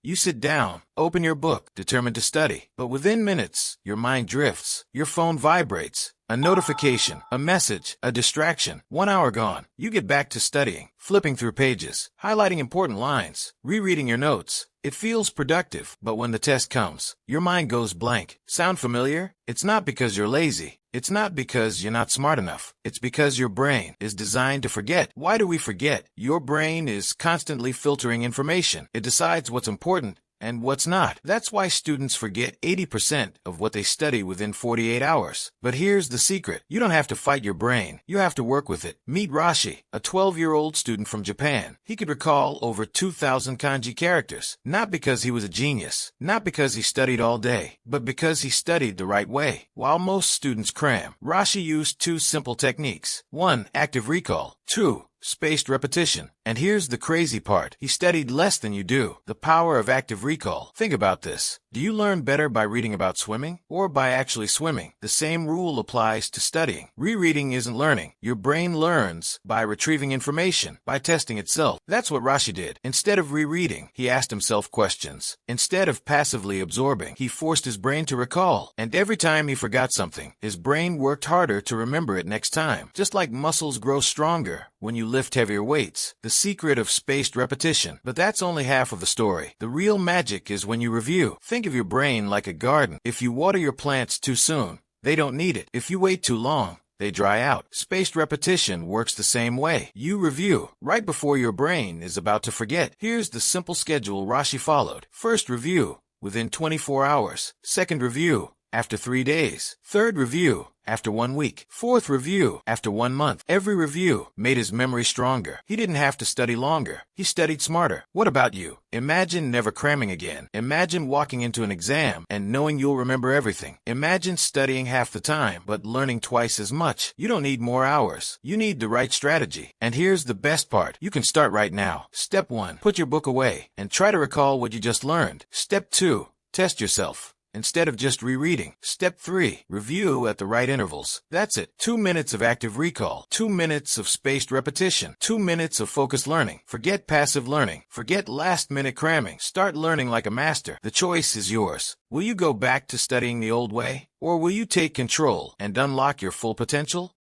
You sit down, open your book, determined to study. But within minutes, your mind drifts. Your phone vibrates. A notification, a message, a distraction. 1 hour gone. You get back to studying, flipping through pages, highlighting important lines, rereading your notes. It feels productive, but when the test comes, your mind goes blank. Sound familiar? It's not because you're lazy. It's not because you're not smart enough. It's because your brain is designed to forget. Why do we forget? Your brain is constantly filtering information. It decides what's important and what's not. That's why students forget 80% of what they study within 48 hours. But here's the secret. You don't have to fight your brain. You have to work with it. Meet Rashi, a 12-year-old student from Japan. He could recall over 2,000 kanji characters, not because he was a genius, not because he studied all day, but because he studied the right way. While most students cram, Rashi used 2 simple techniques. 1. Active recall. 2. Spaced repetition. And here's the crazy part. He studied less than you do. The power of active recall. Think about this. Do you learn better by reading about swimming or by actually swimming? The same rule applies to studying. Rereading isn't learning. Your brain learns by retrieving information, by testing itself. That's what Rashi did. Instead of rereading, he asked himself questions. Instead of passively absorbing, he forced his brain to recall. And every time he forgot something, his brain worked harder to remember it next time. Just like muscles grow stronger when you lift heavier weights. The secret of spaced repetition. But that's only half of the story. The real magic is when you review. Think of your brain like a garden. If you water your plants too soon, they don't need it. If you wait too long, they dry out. Spaced repetition works the same way. You review right before your brain is about to forget. Here's the simple schedule Rashi followed. First review, within 24 hours. Second review, after 3 days. Third review, after 1 week. Fourth review, after 1 month. Every review made his memory stronger. He didn't have to study longer. He studied smarter. What about you? Imagine never cramming again. Imagine walking into an exam and knowing you'll remember everything. Imagine studying half the time, but learning twice as much. You don't need more hours. You need the right strategy. And here's the best part. You can start right now. Step 1, put your book away and try to recall what you just learned. Step 2, test yourself instead of just rereading. Step 3, review at the right intervals. That's it. 2 minutes of active recall, 2 minutes of spaced repetition, 2 minutes of focused learning. Forget passive learning. Forget last-minute cramming. Start learning like a master. The choice is yours. Will you go back to studying the old way, or will you take control and unlock your full potential?